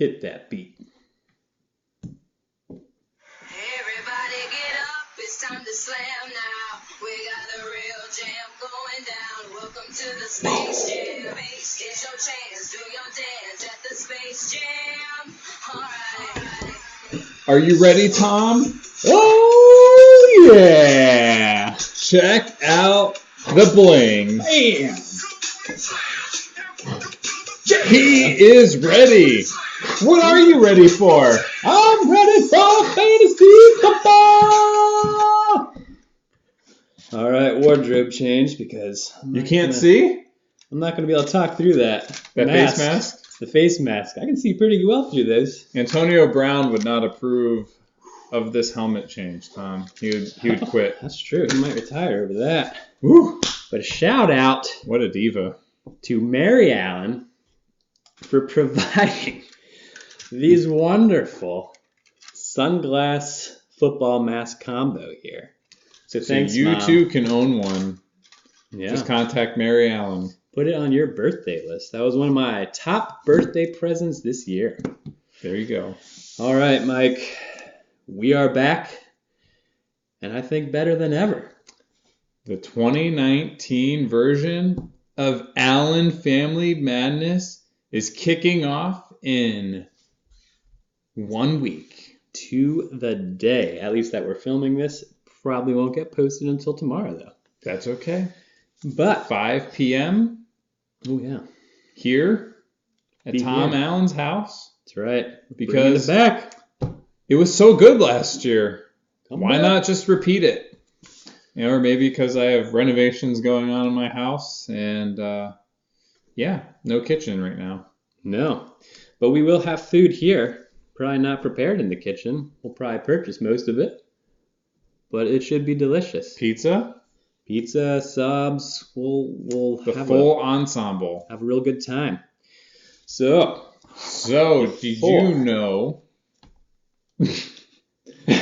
Hit that beat. Everybody get up, it's time to slam now. We got the real jam going down. Welcome to the Space Jam. It's your chance, do your dance at the Space Jam. Alright. Are you ready, Tom? Oh, yeah. Check out the bling. Bam. He is ready. What are you ready for? I'm ready for fantasy football. All right, wardrobe change because You can't see? I'm not going to be able to talk through that. That face mask? The face mask. I can see pretty well through this. Antonio Brown would not approve of this helmet change, Tom. He would quit. That's true. He might retire over that. Woo! But a shout out What a diva. to Mary Allen for providing these wonderful sunglass football mask combo here. So thanks, you Mom. too can own one. Yeah. Just contact Mary Allen. Put it on your birthday list. That was one of my top birthday presents this year. There you go. All right, Mike. We are back, and I think better than ever. The 2019 version of Allen Family Madness is kicking off in 1 week. To the day, at least that we're filming this. Probably won't get posted until tomorrow, though. That's okay. But 5 p.m. oh yeah, here at Be Tom here. Allen's house that's right. because Bringing it back. it was so good last year. Come Why back. not just repeat it? You know, or maybe because I have renovations going on in my house and no kitchen right now. No, but we will have food here. Probably not prepared in the kitchen. We'll probably purchase most of it, but it should be delicious. Pizza, Pizza, subs. We'll the have full ensemble. a real good time. So So, did you know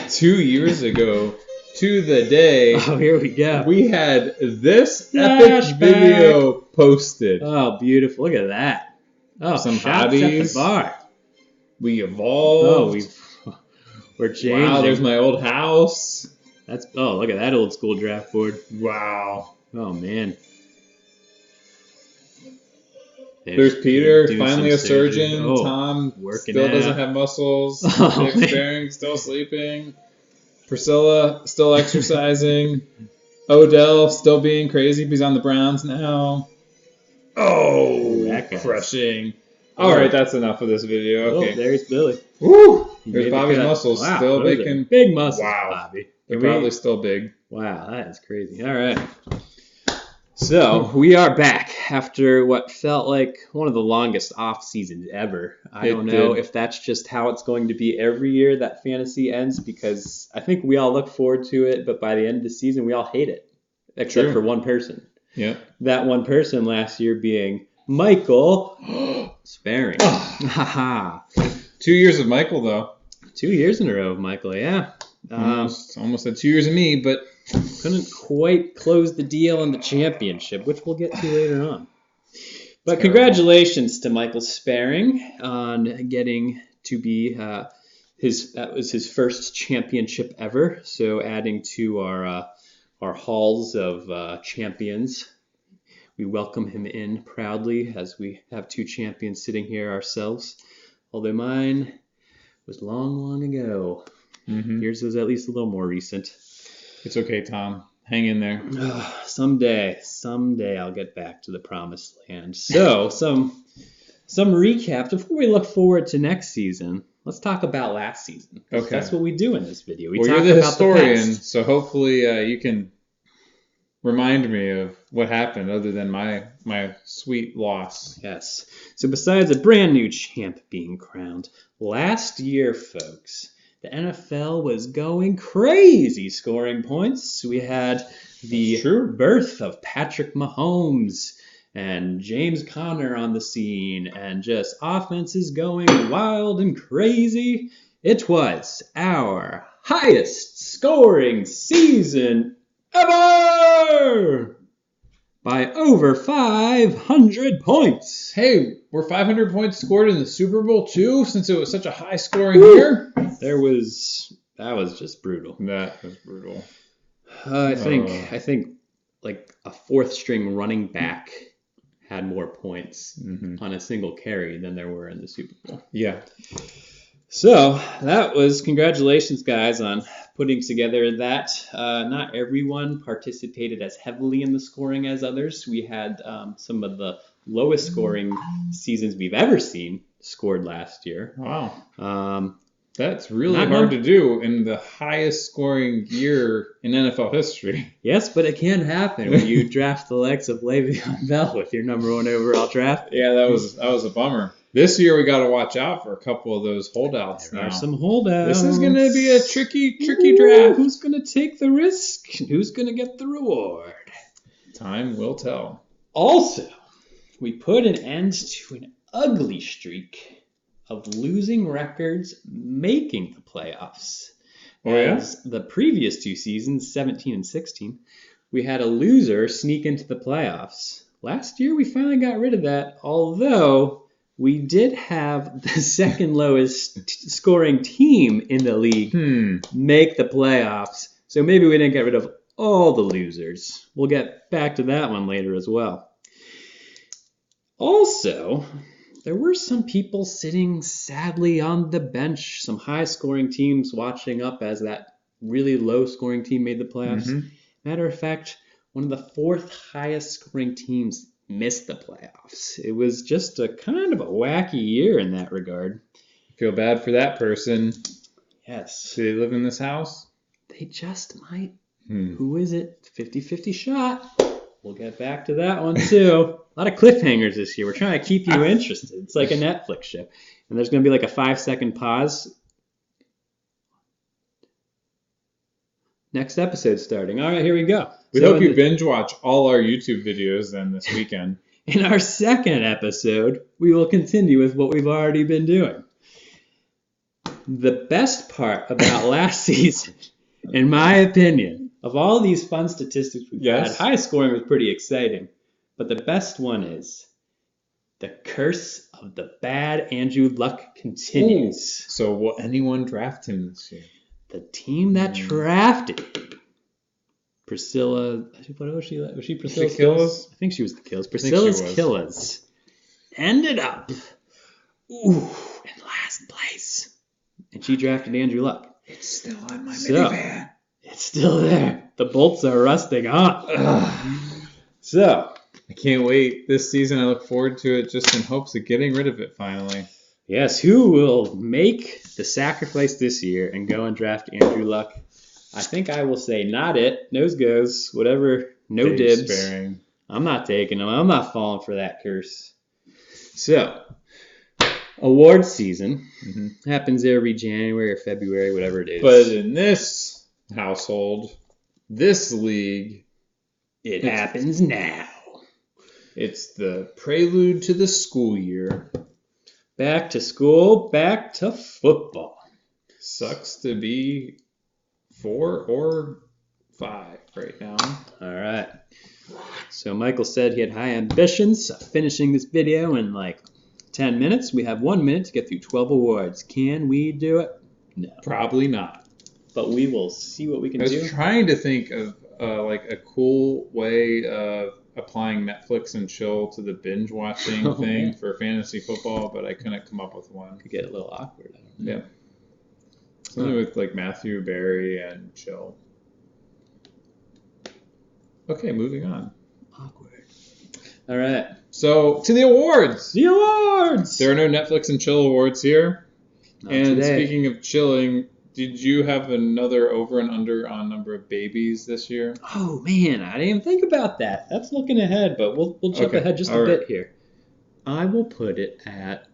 2 years ago to the day oh, here we go. we had this Flashback. epic video posted? Oh, beautiful! Look at that. Oh, Some shots at the hotties. bar. We evolved. We're changing. Wow, there's my old house. Look at that old school draft board. Wow. Oh man. There's Peter, Doing finally some a surgeon. surgery. Oh, Tom working still out. doesn't have muscles. Oh, Nick man. Sparing still sleeping. Priscilla still exercising. Odell still being crazy because he's on the Browns now. Oh, That guy. crushing. All right, that's enough of this video. Oh, Okay. there's Billy. Woo! He There's made the Bobby's cut. muscles Wow, still those are making. big muscles, Wow. Bobby. They're Can we- probably still big. Wow, that is crazy. All right. So we are back after what felt like one of the longest off seasons ever. I It don't know did. if that's just how it's going to be every year that fantasy ends, because I think we all look forward to it, but by the end of the season we all hate it, except True. for one person. Yep. That one person last year being Michael Sparing. Haha. 2 years of Michael though. 2 years in a row of Michael, yeah. Almost had 2 years of me, but Couldn't quite close the deal on the championship, which we'll get to later on. But Terrible. congratulations to Michael Sparing on getting to be that was his first championship ever. So adding to our halls of champions, we welcome him in proudly as we have two champions sitting here ourselves. Although mine was long, long ago. Yours was at least a little more recent. it's okay, Tom. Hang in there. Someday I'll get back to the promised land. So, some recap before we look forward to next season. Let's talk about last season. Okay. That's what we do in this video. We Well, talk you're the about historian, the past. so hopefully you can remind me of what happened other than my sweet loss. Yes. So besides a brand new champ being crowned, last year, folks, the NFL was going crazy scoring points. We had the That's true. birth of Patrick Mahomes and James Conner on the scene, and just offenses going wild and crazy. It was our highest scoring season ever! by over 500 points. Hey, were 500 points scored in the Super Bowl too, since it was such a high-scoring year? That was just brutal. That was brutal. I think like a fourth string running back had more points on a single carry than there were in the Super Bowl. Yeah. So that was congratulations, guys, on putting together that. Not everyone participated as heavily in the scoring as others. We had some of the lowest scoring seasons we've ever seen scored last year. Wow. That's really hard to do in the highest scoring year in NFL history. Yes, but it can happen when you draft the likes of Le'Veon Bell with your number 1 overall draft. Yeah, that was a bummer. This year we got to watch out for a couple of those holdouts. There are some holdouts. This is going to be a tricky draft. Who's going to take the risk? Who's going to get the reward? Time will tell. Also, we put an end to an ugly streak of losing records making the playoffs. Oh, yeah? As the previous 2 seasons, 17 and 16, we had a loser sneak into the playoffs. Last year, we finally got rid of that, although we did have the second lowest scoring team in the league make the playoffs. So maybe we didn't get rid of all the losers. We'll get back to that one later as well. Also, there were some people sitting sadly on the bench, some high-scoring teams watching up as that really low-scoring team made the playoffs. Matter of fact, one of the 4th highest-scoring teams missed the playoffs. It was just a kind of a wacky year in that regard. Feel bad for that person. Yes. Do they live in this house? They just might. Who is it? 50-50 shot. We'll get back to that one, too. A lot of cliffhangers this year. We're trying to keep you interested. It's like a Netflix show. And there's going to be like a 5-second pause. Next episode starting. All right, here we go. We hope you binge watch all our YouTube videos then this weekend. In our second episode, we will continue with what we've already been doing. The best part about last season, in my opinion, of all these fun statistics we've had, high scoring was pretty exciting. But the best one is the curse of the bad Andrew Luck continues. Ooh. So will anyone draft him this year? The team that drafted Priscilla, what was she? Was she Priscilla's Kills? I think she was the Kills. Priscilla's Kills ended up in last place. And she drafted Andrew Luck. It's still on my minivan. It's still there. The bolts are rusting on. So, I can't wait. This season, I look forward to it just in hopes of getting rid of it finally. Yes, who will make the sacrifice this year and go and draft Andrew Luck? I think I will say not it. Nose goes. Whatever. No dibs. Sparing. I'm not taking him. I'm not falling for that curse. So, award season happens every January or February, whatever it is. But in this household, this league, it happens now. It's the prelude to the school year. Back to school, back to football. Sucks to be 4 or 5 right now. All right. So Michael said he had high ambitions of finishing this video in like 10 minutes. We have 1 minute to get through 12 awards. Can we do it? No. Probably not. But we will see what we can do. I was trying to think of like a cool way of applying Netflix and chill to the binge watching thing for fantasy football, but I couldn't come up with one. Could get a little awkward. I don't know. Yeah. Something with like Matthew Berry and chill. Okay, moving on. Awkward. All right. So, to the awards! The awards! There are no Netflix and chill awards here. Not and today. Speaking of chilling, did you have another over and under on number of babies this year? Oh, man, I didn't even think about that. That's looking ahead, but we'll jump ahead just a bit here. I will put it at,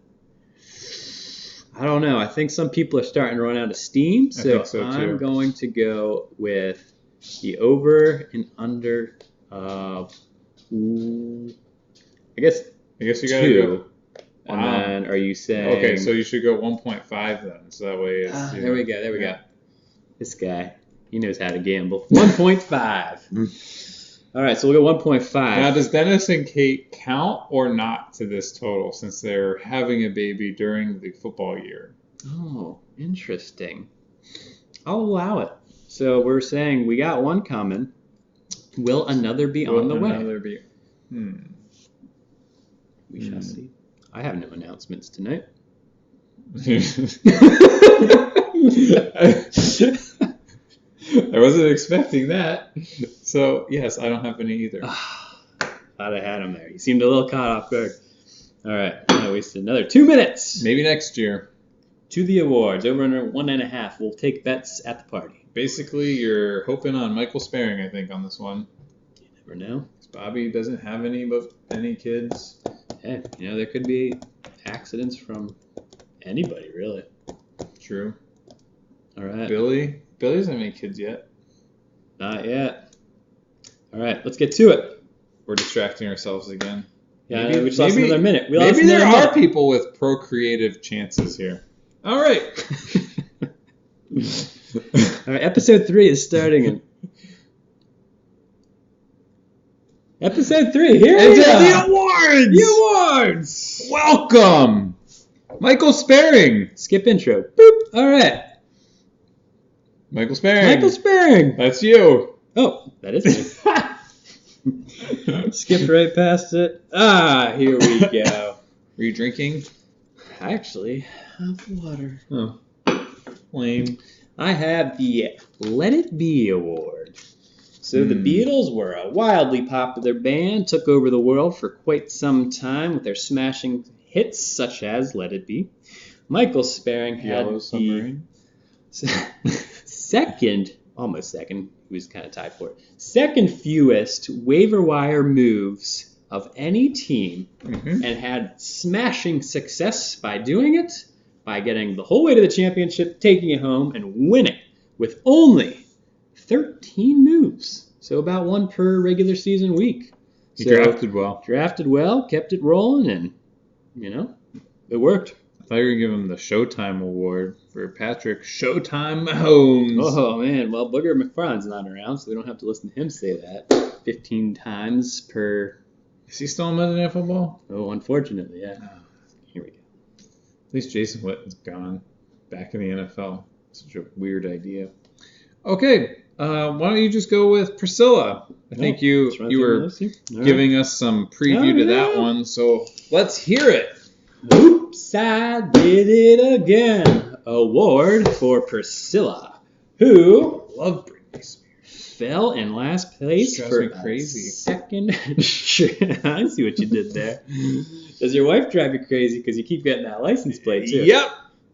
I don't know. I think some people are starting to run out of steam, so, I think so too. I'm going to go with the over and under of, I guess you got to 2. go. And then are you saying... Okay, so you should go 1.5 then, so that way it's... there we go. This guy, he knows how to gamble. 1.5. All right, so we'll go 1.5. Now, does Dennis and Kate count or not to this total since they're having a baby during the football year? Oh, interesting. I'll allow it. So we're saying we got one coming. Will another be on the way? We shall see. I have no announcements tonight. I wasn't expecting that. So, yes, I don't have any either. Thought I had him there. You seemed a little caught off guard. All right. I wasted another 2 minutes. Maybe next year. To the awards. Over under 1.5. We'll take bets at the party. Basically, you're hoping on Michael Sparing, I think, on this one. You never know. Bobby doesn't have any kids. Hey, there could be accidents from anybody, really. True. All right. Billy doesn't have any kids yet. Not yet. All right, let's get to it. We're distracting ourselves again. Yeah, we just lost another minute. Maybe there are people with procreative chances here. All right. All right, episode 3 is starting in... Episode 3, here we go. The awards! The awards! Welcome! Michael Sparing. Skip intro. Boop. All right. Michael Sparing. Michael Sparing. That's you. Oh, that is me. Skipped right past it. Here we go. Were you drinking? I actually have water. Oh. Lame. I have the Let It Be Award. So the Beatles were a wildly popular band, took over the world for quite some time with their smashing hits such as Let It Be. Michael Sparing had Yellow Submarine. almost second, he was kind of tied for it, second fewest waiver wire moves of any team, and had smashing success by doing it, by getting the whole way to the championship, taking it home, and winning with only 13 moves. So about one per regular season week. He drafted well. Drafted well, kept it rolling, and, it worked. I thought you were going to give him the Showtime Award for Patrick Showtime Mahomes. Oh, man. Well, Booger McFarland's not around, so we don't have to listen to him say that 15 times per... Is he still in Monday Night Football? Oh, unfortunately, yeah. Here we go. At least Jason Witten's gone back in the NFL. Such a weird idea. Okay, why don't you just go with Priscilla? I think you were giving us some preview to that one, so let's hear it. Oops, I did it again. Award for Priscilla, who Love Britney Spears. fell in last place Drives for me crazy. a second. I see what you did there. Does your wife drive you crazy because you keep getting that license plate too? Yep.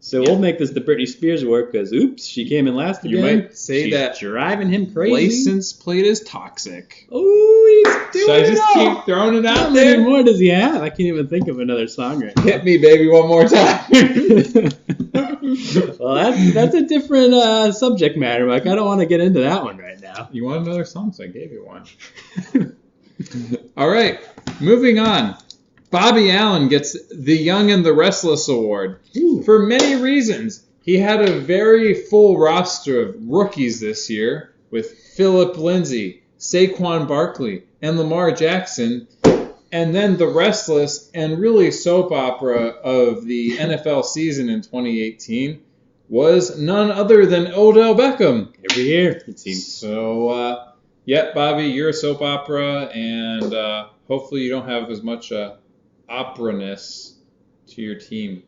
So we'll make this the Britney Spears award because, oops, she came in last again. You might say She's that driving him crazy. License plate is toxic. Oh, he's doing Should I it just all. keep throwing it out How many there? more does he have? I can't even think of another song right now. Hit me, baby, one more time. Well, that's a different subject matter, Mike. I don't want to get into that one right now. You want another song, so I gave you one. All right, moving on. Bobby Allen gets the Young and the Restless Award. Ooh. For many reasons. He had a very full roster of rookies this year with Phillip Lindsay, Saquon Barkley, and Lamar Jackson. And then the restless and really soap opera of the NFL season in 2018 was none other than Odell Beckham. Every year, it seems. So, Bobby, you're a soap opera, and hopefully you don't have as much opera-ness to your team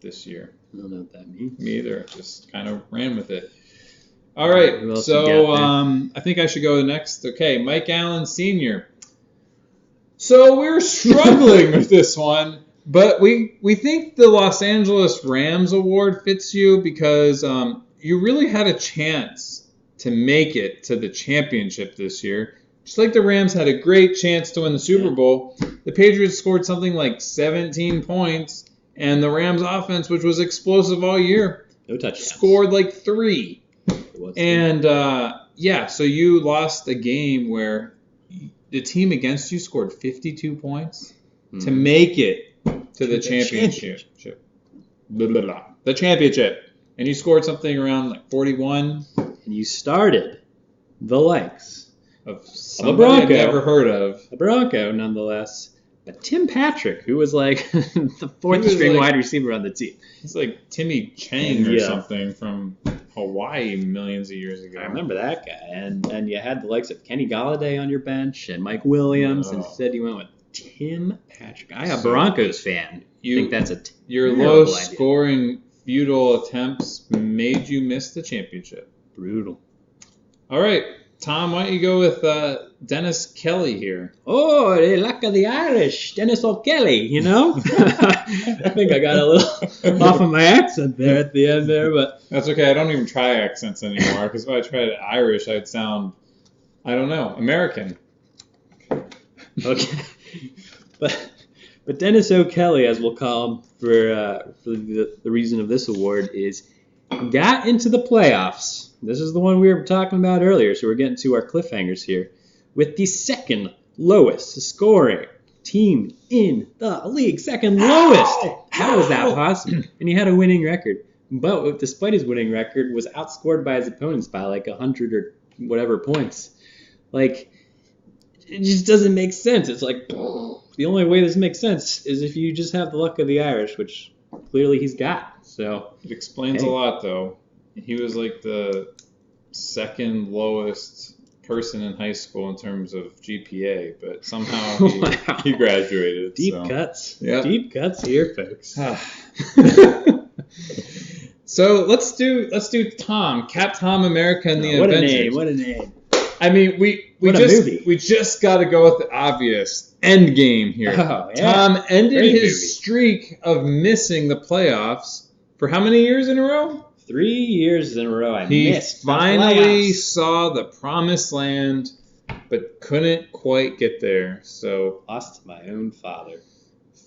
this year. I don't know what that means. Me either. Just kind of ran with it. All right, Who else so you got I think I should go next. Okay, Mike Allen Sr. So we're struggling with this one, but we think the Los Angeles Rams Award fits you because you really had a chance to make it to the championship this year. Just like the Rams had a great chance to win the Super Bowl, the Patriots scored something like 17 points, and the Rams offense, which was explosive all year, No touchdowns. scored like 3. And And, so you lost a game where the team against you scored 52 points to make it to the championship. Blah, blah, blah. The championship. And you scored something around like 41. you started the likes of somebody I've never heard of. A Bronco, nonetheless. But Tim Patrick, who was like the fourth-string wide receiver on the team. He's like Timmy Chang or something from Hawaii millions of years ago. I remember that guy. And you had the likes of Kenny Galladay on your bench and Mike Williams. Instead, you went with Tim Patrick. I'm a Broncos fan. You think that's your low-scoring feudal attempts made you miss the championship. Brutal. All right. Tom, why don't you go with Dennis Kelly here? Oh, the luck of the Irish, Dennis O'Kelly, you know? I think I got a little off of my accent there at the end there, but... That's okay. I don't even try accents anymore, because if I tried Irish, I'd sound, I don't know, American. Okay. But Dennis O'Kelly, as we'll call him for the reason of this award, is got into the playoffs. This is the one we were talking about earlier, so we're getting to our cliffhangers here. With the second lowest scoring team in the league. Second lowest. How was that possible? And he had a winning record. But despite his winning record, was outscored by his opponents by like 100 or whatever points. Like, it just doesn't make sense. It's like, the only way this makes sense is if you just have the luck of the Irish, which clearly he's got. So it explains a lot, though. He was like the second lowest person in high school in terms of GPA, but somehow he graduated. Deep cuts. Yep. Deep cuts here, folks. So let's do Tom, Cap Tom America and the Avengers. What a name. I mean, we just got to go with the obvious end game here. Oh, yeah. Tom ended his streak of missing the playoffs for how many years in a row? 3 years in a row He finally saw the promised land, but couldn't quite get there. So lost to my own father.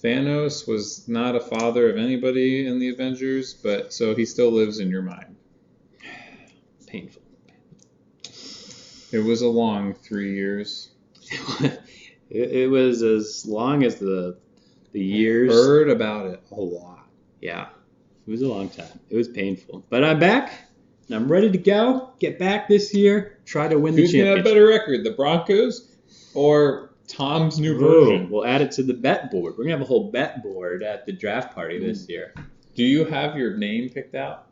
Thanos was not a father of anybody in the Avengers, but so he still lives in your mind. Painful. It was a long 3 years. It was as long as the years. Heard about it a lot. Yeah. It was a long time. It was painful. But I'm back, and I'm ready to go. Get back this year. Try to win the championship. Who's got a better record, the Broncos or Tom's new version? We'll add it to the bet board. We're going to have a whole bet board at the draft party this year. Do you have your name picked out?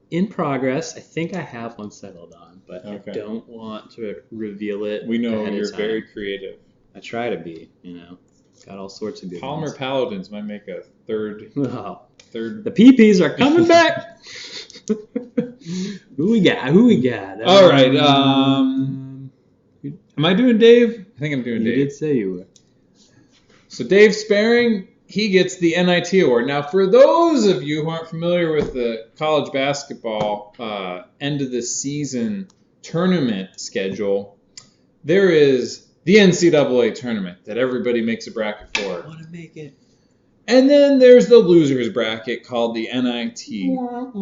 In progress. I think I have one settled on, but I don't want to reveal it. We know you're very creative. I try to be, Got all sorts of good Palmer ones. Paladins might make a third. The PPs are coming back. Who we got? All right. Am I doing Dave? I think I'm doing Dave. You did say you were. So Dave Sparing, he gets the NIT award. Now, for those of you who aren't familiar with the college basketball end of the season tournament schedule, there is the NCAA tournament that everybody makes a bracket for. I want to make it. And then there's the losers bracket called the NIT.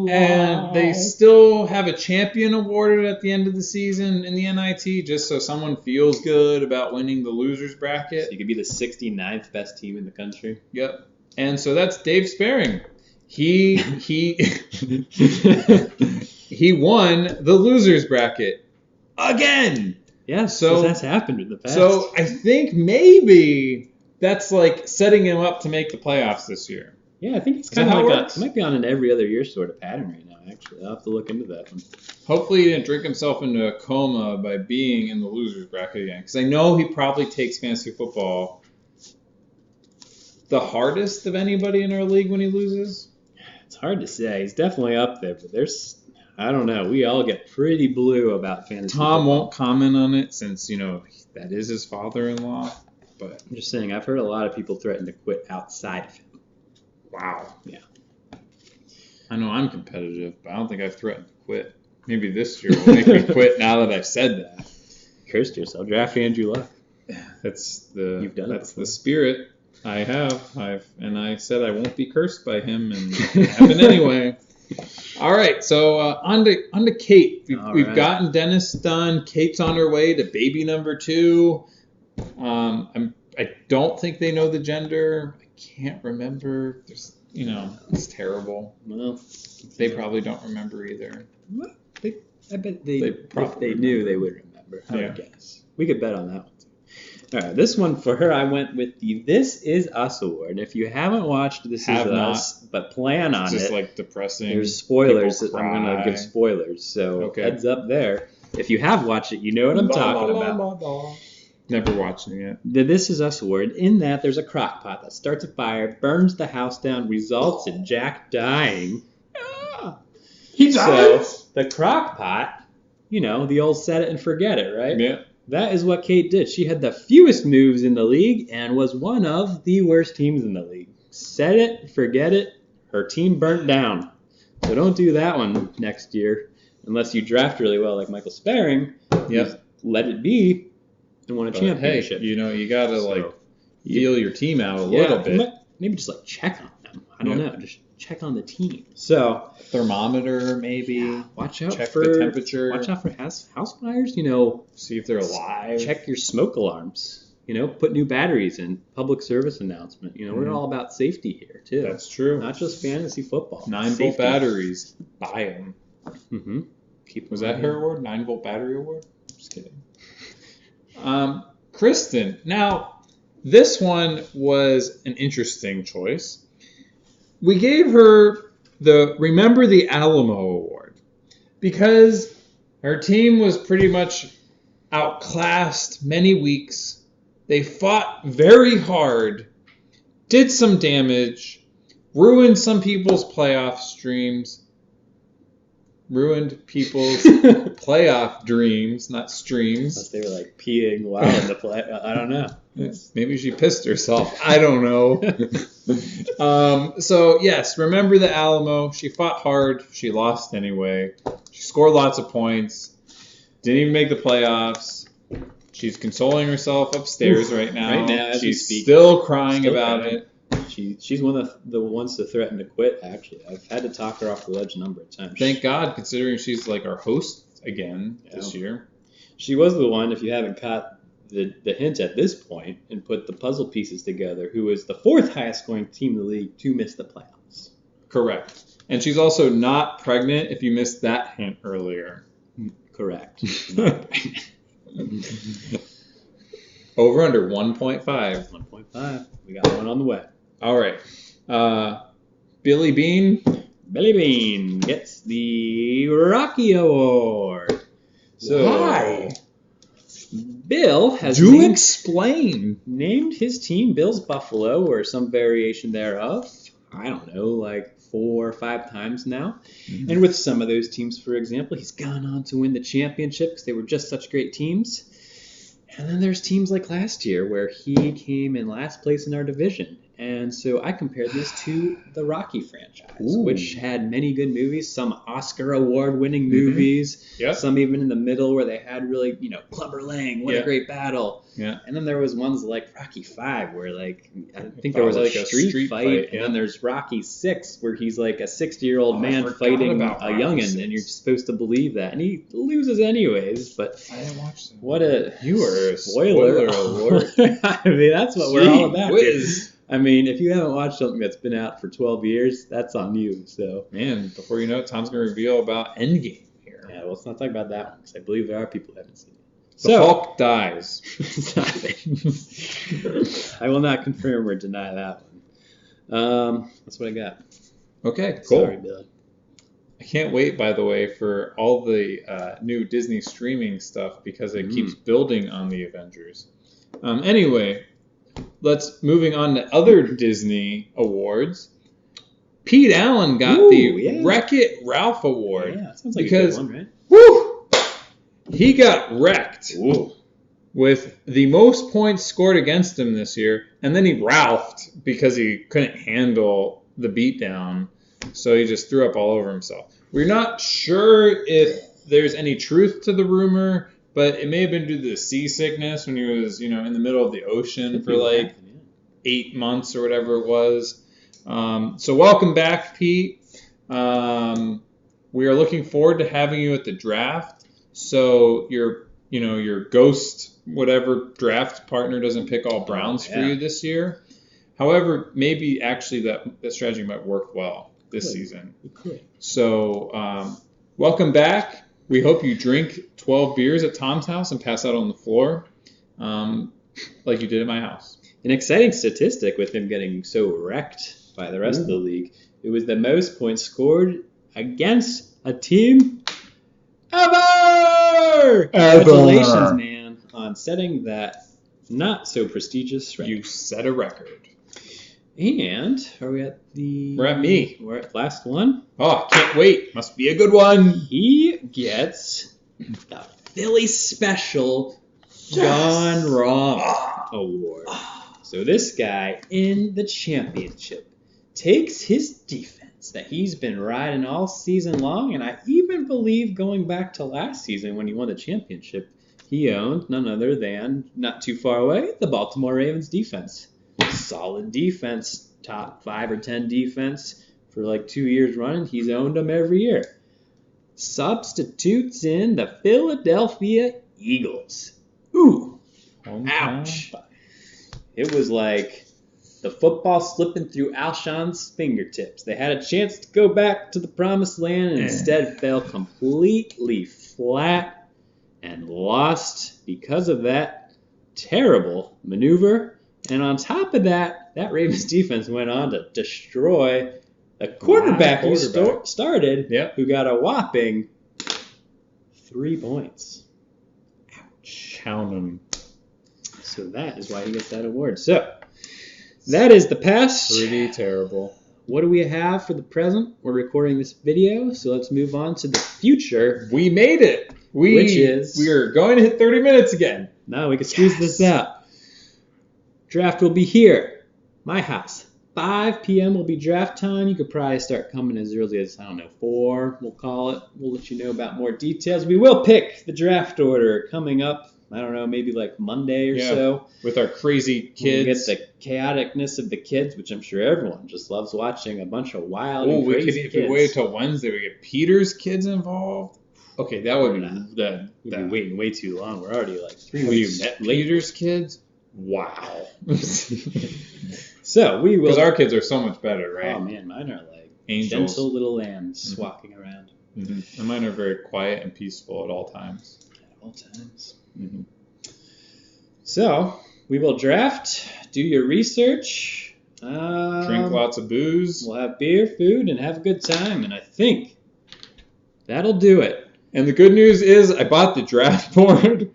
And they still have a champion awarded at the end of the season in the NIT just so someone feels good about winning the losers bracket. So you could be the 69th best team in the country. Yep. And so that's Dave Sparing. He won the losers bracket again. Yeah, so that's happened in the past. So I think maybe that's like setting him up to make the playoffs this year. Yeah, I think it's kind of like might be on an every other year sort of pattern right now, actually. I'll have to look into that one. Hopefully he didn't drink himself into a coma by being in the losers bracket again. Because I know he probably takes fantasy football the hardest of anybody in our league when he loses. It's hard to say. He's definitely up there, but I don't know. We all get pretty blue about fantasy football. Tom won't comment on it since, that is his father-in-law. But I'm just saying, I've heard a lot of people threaten to quit outside of him. Wow. Yeah. I know I'm competitive, but I don't think I've threatened to quit. Maybe this year will make me quit now that I've said that. Cursed yourself. Draft Andrew Luck. That's the spirit I have. And I said I won't be cursed by him, and it happened anyway. All right, so on to Kate. We've gotten Dennis done. Kate's on her way to baby number 2. I don't think they know the gender. I can't remember. There's, it's terrible. Well, they probably don't remember either. I bet if they knew, they would remember. number, I would guess. We could bet on that one. All right, this one for her, I went with the This Is Us award. If you haven't watched This Is Us, but plan on It's just it, like depressing. there's spoilers. People I'm going to cry. give spoilers, so Okay. heads up there. If you have watched it, you know what I'm talking about. Never watching it. The This Is Us award, in that there's a crock pot that starts a fire, burns the house down, results in Jack dying. He So the crock pot, the old set it and forget it, right? Yeah. That is what Kate did. She had the fewest moves in the league and was one of the worst teams in the league. Set it, forget it, her team burnt down. So don't do that one next year unless you draft really well like Michael Sparing. Yep. Let it be and win a championship. Hey, you got to feel your team out a little bit. Maybe just check on them. I don't know. Just check on the team. So thermometer maybe. Watch out check for the temperature. Watch out for house fires. See if they're alive. Check your smoke alarms. Put new batteries in. Public service announcement. We're all about safety here too. That's true. Not just fantasy football. 9-volt batteries. Buy them. Mm-hmm. Was that her award? 9-volt battery award? Just kidding. Kristen. Now, this one was an interesting choice. We gave her the Remember the Alamo Award because her team was pretty much outclassed many weeks. They fought very hard, did some damage, ruined some people's playoff streams, ruined people's playoff dreams, not streams. Unless they were peeing while in the play. I don't know. Maybe she pissed herself. I don't know. So, yes, remember the Alamo. She fought hard. She lost anyway. She scored lots of points. Didn't even make the playoffs. She's consoling herself upstairs right now. Right now, as we she's speak. still crying about it. She's one of the ones to threaten to quit, actually. I've had to talk her off the ledge a number of times. Thank God, considering she's our host again this year. She was the one, if you haven't caught the hint at this point, and put the puzzle pieces together, who was the fourth highest scoring team in the league to miss the playoffs. Correct. And she's also not pregnant, if you missed that hint earlier. Correct. Over under 1.5. 1.5. We got one on the way. All right. Billy Bean. Billy Bean gets the Rocky Award. So, why? Bill has named his team Bill's Buffalo or some variation thereof. I don't know, 4 or 5 times now. Mm-hmm. And with some of those teams, for example, he's gone on to win the championship because they were just such great teams. And then there's teams like last year where he came in last place in our division. And so I compared this to the Rocky franchise, which had many good movies, some Oscar award-winning movies, some even in the middle where they had really, Clubber Lang, what a great battle. Yeah. And then there was ones like Rocky V where I think there was a street fight. And then there's Rocky VI where he's a 60-year-old man fighting a youngin', and you're supposed to believe that. And he loses anyways, but I didn't watch that. What a you are a spoiler alert. I mean, that's what we're all about here. I mean, if you haven't watched something that's been out for 12 years, that's on you. So, man, before you know it, Tom's going to reveal about Endgame here. Yeah, well, let's not talk about that one because I believe there are people who haven't seen it. The Hulk dies. I will not confirm or deny that one. That's what I got. Okay, cool. Sorry, Billy. I can't wait, by the way, for all the new Disney streaming stuff because it keeps building on the Avengers. Anyway, moving on to other Disney awards. Pete Allen got the Wreck-It Ralph Award. Yeah, that sounds like a good one, right? Woo! He got wrecked with the most points scored against him this year, and then he Ralphed because he couldn't handle the beatdown, so he just threw up all over himself. We're not sure if there's any truth to the rumor, but it may have been due to the seasickness when he was, in the middle of the ocean for 8 months or whatever it was. So welcome back, Pete. We are looking forward to having you at the draft. So your ghost whatever draft partner doesn't pick all Browns for you this year. However, maybe actually that strategy might work well this season. It could. So welcome back. We hope you drink 12 beers at Tom's house and pass out on the floor, like you did at my house. An exciting statistic with him getting so wrecked by the rest of the league. It was the most points scored against a team ever! Congratulations, man, on setting that not so prestigious record. You set a record. And are we at the... We're at me. We're at last one. Oh, can't wait. Must be a good one. He gets the Philly Special Gone Wrong Award. So this guy in the championship takes his defense that he's been riding all season long, and I even believe going back to last season when he won the championship, he owned none other than, not too far away, the Baltimore Ravens defense. Solid defense, top 5 or 10 defense for like 2 years running. He's owned them every year. Substitutes in the Philadelphia Eagles. Ooh, ouch. It was like the football slipping through Alshon's fingertips. They had a chance to go back to the promised land and instead fell completely flat and lost because of that terrible maneuver. And on top of that, that Ravens defense went on to destroy a quarterback who started, who got a whopping 3 points. Ouch. Count them. So that is why he gets that award. So that is the past. Pretty terrible. What do we have for the present? We're recording this video, so let's move on to the future. We made it. Which is... We are going to hit 30 minutes again. No, we can squeeze this out. Draft will be here. My house. 5 p.m. will be draft time. You could probably start coming as early as, 4, we'll call it. We'll let you know about more details. We will pick the draft order coming up. I don't know, maybe like Monday or so. With our crazy kids. We'll get the chaoticness of the kids, which I'm sure everyone just loves watching a bunch of wild and crazy kids. If we wait until Wednesday, we get Peter's kids involved. Okay, that would be We'd be waiting way too long. We're already like 3 Have weeks you met late. Peter's kids? Wow. So we will. Because our kids are so much better, right? Oh man, mine are like Angels. gentle little lambs walking around. Mm-hmm. And mine are very quiet and peaceful at all times. At all times. Mm-hmm. So we will draft. Do your research. Drink lots of booze. We'll have beer, food, and have a good time. And I think that'll do it. And the good news is I bought the draft board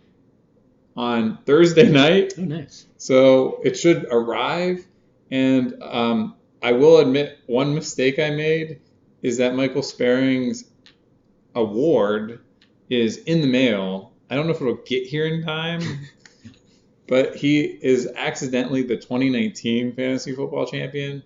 on Thursday night. Oh, nice. So it should arrive. And I will admit one mistake I made is that Michael Sparing's award is in the mail. I don't know if it'll get here in time, but he is accidentally the 2019 fantasy football champion.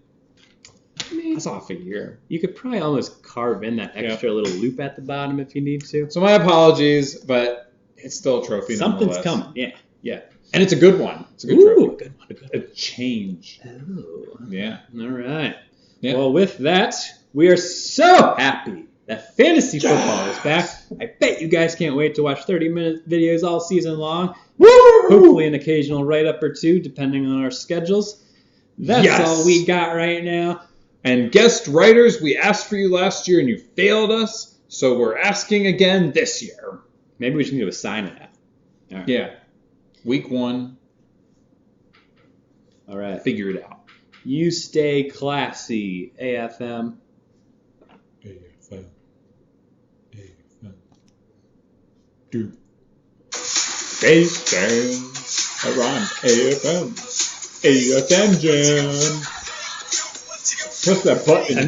I mean, that's off a year. You could probably almost carve in that extra little loop at the bottom if you need to. So my apologies, but it's still a trophy. Something's coming. Yeah. And it's a good one. It's a good trophy. Good one. A change. Oh. Yeah. All right. Yeah. Well, with that, we are so happy that fantasy football is back. I bet you guys can't wait to watch 30-minute videos all season long. Woo! Hopefully an occasional write-up or two, depending on our schedules. That's all we got right now. And guest writers, we asked for you last year and you failed us, so we're asking again this year. Maybe we should do a sign-in. Right. Yeah. Week 1. All right. Figure it out. You stay classy, AFM. AFM. AFM. Do. Stay down around AFM. AFM jam. Press that button, man.